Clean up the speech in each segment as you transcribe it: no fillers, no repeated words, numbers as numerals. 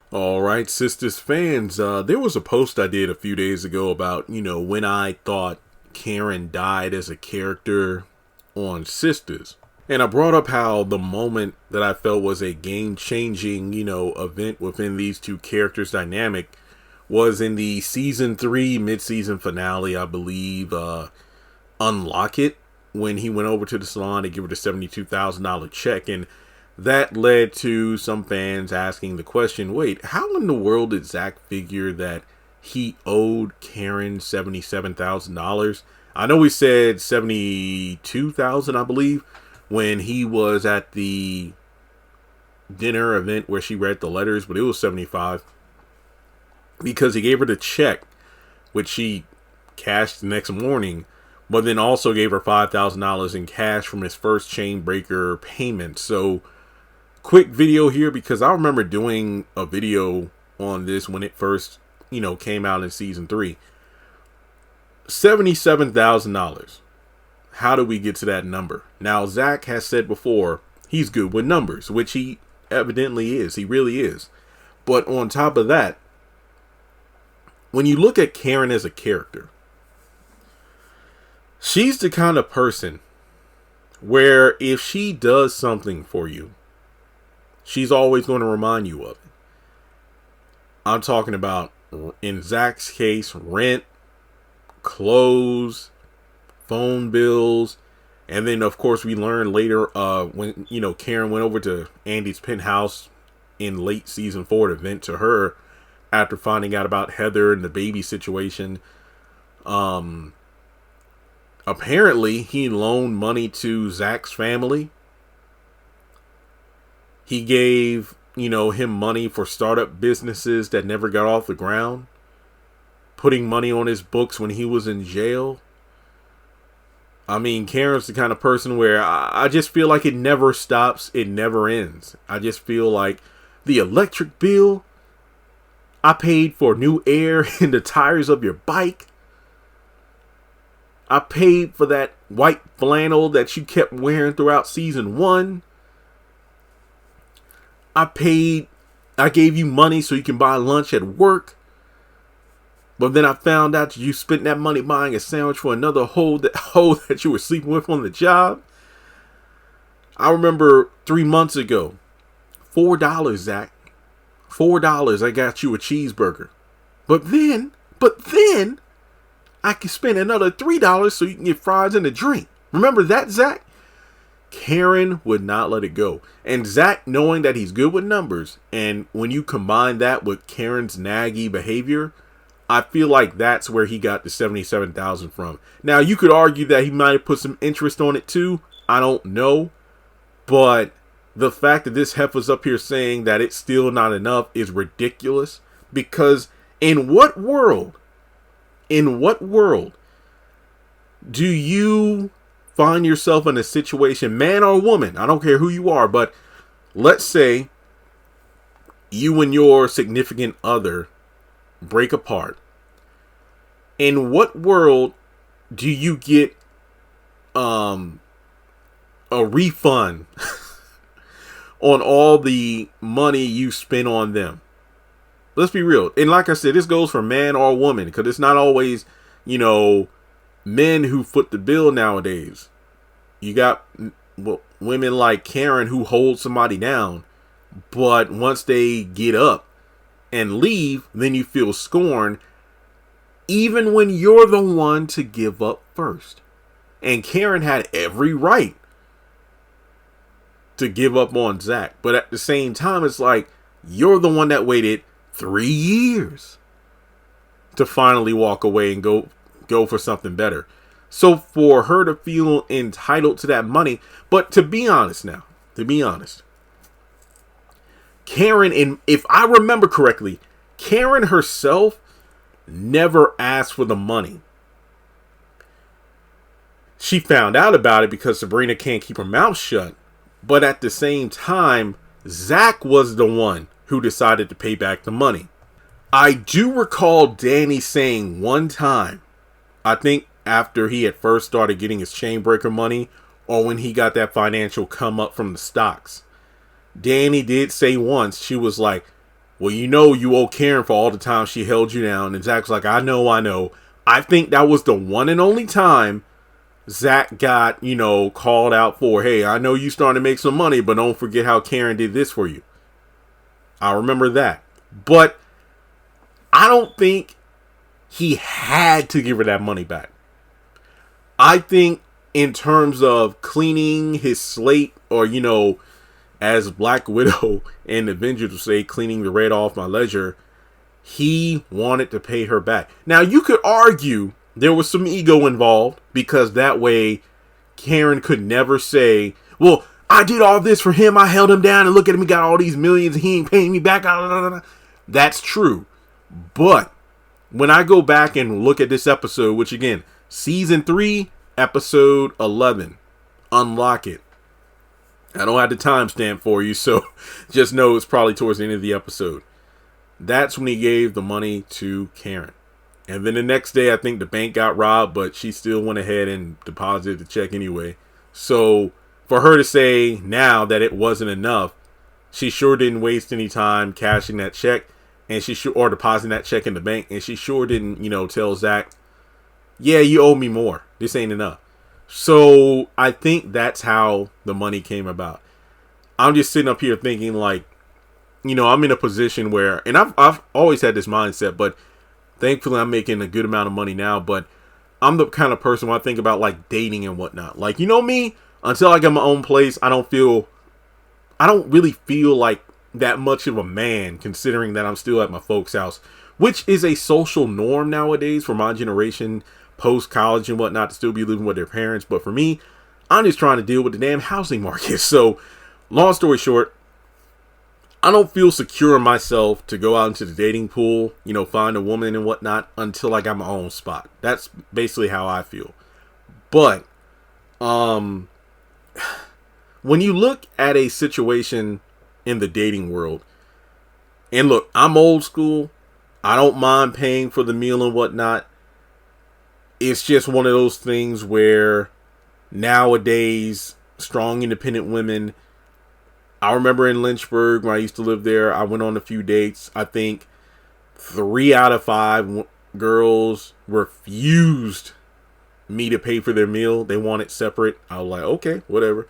All right, Sistas fans, there was a post I did a few days ago about, when I thought Karen died as a character on Sistas. And I brought up how the moment that I felt was a game-changing, event within these two characters' dynamic was in the season 3 mid-season finale, I believe, Unlock It, when he went over to the salon to give her the $72,000 check. And that led to some fans asking the question, wait, how in the world did Zach figure that he owed Karen $77,000? I know he said $72,000, I believe, when he was at the dinner event where she read the letters, but it was 75 because he gave her the check, which she cashed the next morning, but then also gave her $5,000 in cash from his first chain breaker payment. So quick video here, because I remember doing a video on this when it first, came out in season 3. $77,000. How do we get to that number? Now, Zach has said before he's good with numbers, which he evidently is. He really is. But on top of that, when you look at Karen as a character, she's the kind of person where if she does something for you, she's always going to remind you of it. I'm talking about, in Zach's case, rent, clothes, phone bills. And then, of course, we learned later when, Karen went over to Andy's penthouse in late season 4 to vent to her after finding out about Heather and the baby situation. Apparently, he loaned money to Zach's family. He gave, him money for startup businesses that never got off the ground, putting money on his books when he was in jail. I mean, Karen's the kind of person where I just feel like it never stops. It never ends. I just feel like the electric bill, I paid for new air in the tires of your bike. I paid for that white flannel that you kept wearing throughout season 1. I gave you money so you can buy lunch at work. But then I found out you spent that money buying a sandwich for another hoe that you were sleeping with on the job. I remember 3 months ago, $4, Zach. $4, I got you a cheeseburger. But then, I can spend another $3 so you can get fries and a drink. Remember that, Zach? Karen would not let it go. And Zach, knowing that he's good with numbers, and when you combine that with Karen's naggy behavior, I feel like that's where he got the $77,000 from. Now, you could argue that he might have put some interest on it too. I don't know. But the fact that this heifer's up here saying that it's still not enough is ridiculous. Because in what world do you find yourself in a situation, man or woman, I don't care who you are, but let's say you and your significant other break apart. In what world do you get a refund on all the money you spent on them? Let's be real. And like I said, this goes for man or woman, because it's not always, men who foot the bill nowadays. You got women like Karen who hold somebody down, but once they get up and leave, then you feel scorned, even when you're the one to give up first. And Karen had every right to give up on Zach, but at the same time, it's like you're the one that waited 3 years to finally walk away and go for something better. So for her to feel entitled to that money, but to be honest, Karen, if I remember correctly, Karen herself never asked for the money. She found out about it because Sabrina can't keep her mouth shut. But at the same time, Zach was the one who decided to pay back the money. I do recall Danny saying one time, I think after he had first started getting his chain breaker money, or when he got that financial come up from the stocks, Danny did say once, she was like, well, you owe Karen for all the time she held you down. And Zach's like, I know. I think that was the one and only time Zach got, called out for, hey, I know you starting to make some money, but don't forget how Karen did this for you. I remember that. But I don't think he had to give her that money back. I think in terms of cleaning his slate, or, as Black Widow and Avengers would say, cleaning the red off my ledger, he wanted to pay her back. Now, you could argue there was some ego involved, because that way Karen could never say, well, I did all this for him, I held him down, and look at him, he got all these millions, and he ain't paying me back. That's true. But when I go back and look at this episode, which again, season 3, episode 11, Unlock It. I don't have the timestamp for you, so just know it's probably towards the end of the episode. That's when he gave the money to Karen. And then the next day, I think the bank got robbed, but she still went ahead and deposited the check anyway. So for her to say now that it wasn't enough, she sure didn't waste any time cashing that check, and or depositing that check in the bank. And she sure didn't, tell Zach, yeah, you owe me more. This ain't enough. So I think that's how the money came about. I'm just sitting up here thinking like, I'm in a position where, and I've always had this mindset, but thankfully I'm making a good amount of money now. But I'm the kind of person when I think about like dating and whatnot, like, me, until I get my own place, I don't really feel like that much of a man, considering that I'm still at my folks' house, which is a social norm nowadays for my generation, post college and whatnot, to still be living with their parents. But for me, I'm just trying to deal with the damn housing market. So long story short, I don't feel secure in myself to go out into the dating pool, find a woman and whatnot, until I got my own spot. That's basically how I feel. But when you look at a situation in the dating world, and look, I'm old school, I don't mind paying for the meal and whatnot. It's just one of those things where nowadays, strong, independent women, I remember in Lynchburg, when I used to live there, I went on a few dates. I think 3 out of 5 girls refused me to pay for their meal. They wanted separate. I was like, okay, whatever.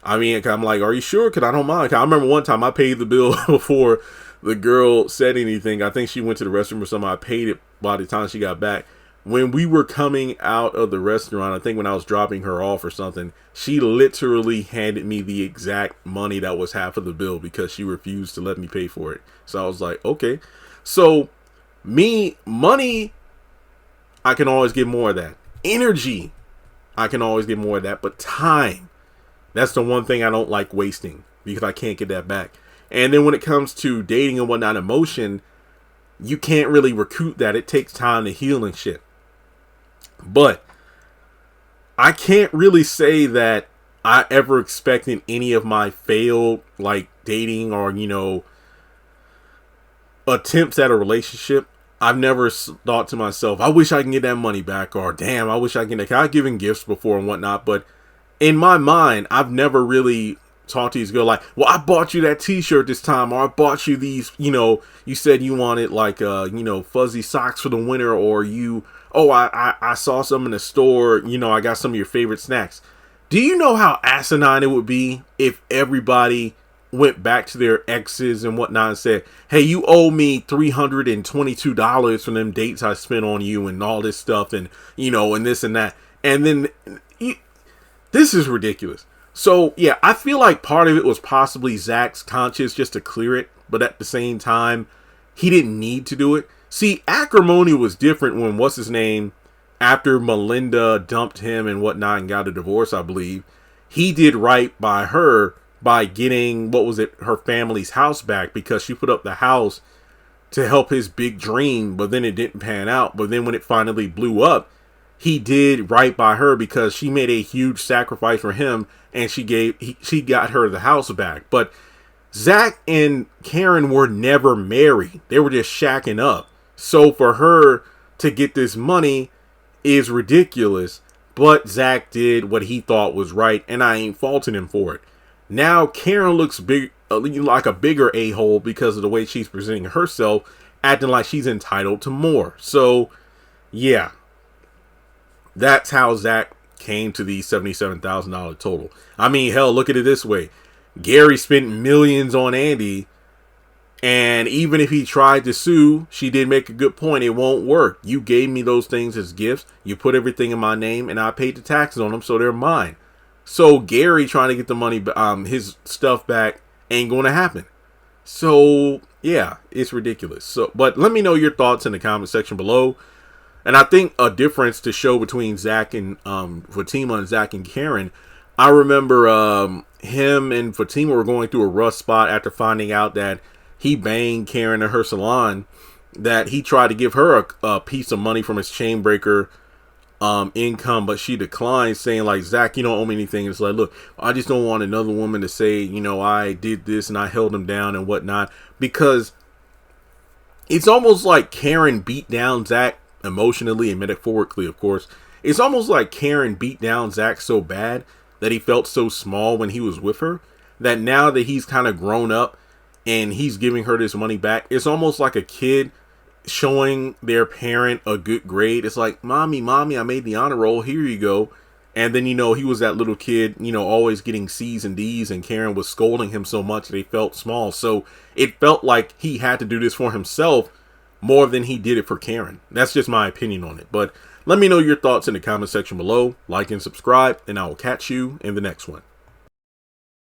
I mean, I'm like, are you sure? Because I don't mind. I remember one time I paid the bill before the girl said anything. I think she went to the restroom or something. I paid it by the time she got back. When we were coming out of the restaurant, I think when I was dropping her off or something, she literally handed me the exact money that was half of the bill because she refused to let me pay for it. So I was like, okay. So money, I can always get more of that. Energy, I can always get more of that. But time, that's the one thing I don't like wasting, because I can't get that back. And then when it comes to dating and whatnot, emotion, you can't really recoup that. It takes time to heal and shit. But I can't really say that I ever expected any of my failed like dating or, attempts at a relationship. I've never thought to myself, I wish I can get that money back, or damn, I wish I can. I've given gifts before and whatnot, but in my mind, I've never really talked to these girls like, well, I bought you that t-shirt this time, or I bought you these, you said you wanted like, fuzzy socks for the winter, or I saw some in the store, I got some of your favorite snacks. Do you know how asinine it would be if everybody went back to their exes and whatnot and said, hey, you owe me $322 from them dates I spent on you and all this stuff, and, and this and that. And then this is ridiculous. So, yeah, I feel like part of it was possibly Zach's conscience just to clear it. But at the same time, he didn't need to do it. See, acrimony was different when, what's his name, after Melinda dumped him and whatnot and got a divorce, I believe. He did right by her by getting, her family's house back, because she put up the house to help his big dream. But then it didn't pan out. But then when it finally blew up, he did right by her because she made a huge sacrifice for him, and she got her the house back. But Zach and Karen were never married. They were just shacking up. So for her to get this money is ridiculous. But Zach did what he thought was right, and I ain't faulting him for it. Now Karen looks like a bigger a-hole because of the way she's presenting herself, acting like she's entitled to more. So, yeah, that's how Zach came to the $77,000 total. I mean, hell, look at it this way. Gary spent millions on Andy, and even if he tried to sue, she did make a good point. It won't work. You gave me those things as gifts. You put everything in my name, and I paid the taxes on them, so they're mine. So Gary trying to get the money, his stuff back, ain't going to happen. So, yeah, it's ridiculous. So, but let me know your thoughts in the comment section below. And I think a difference to show between Zach and Fatima and Zach and Karen, I remember him and Fatima were going through a rough spot after finding out that he banged Karen in her salon, that he tried to give her a piece of money from his chain breaker income, but she declined, saying like, Zach, you don't owe me anything. It's like, look, I just don't want another woman to say, you know, I did this and I held him down and whatnot, because it's almost like Karen beat down Zach emotionally and metaphorically, of course. It's almost like Karen beat down Zach so bad that he felt so small when he was with her, that now that he's kind of grown up and he's giving her this money back, it's almost like a kid showing their parent a good grade. It's like, mommy, I made the honor roll, here you go. And then, you know, he was that little kid, you know, always getting C's and D's, and Karen was scolding him so much that he felt small. So it felt like he had to do this for himself more than he did it for Karen. That's just my opinion on it. But let me know your thoughts in the comment section below. Like and subscribe, and I will catch you in the next one.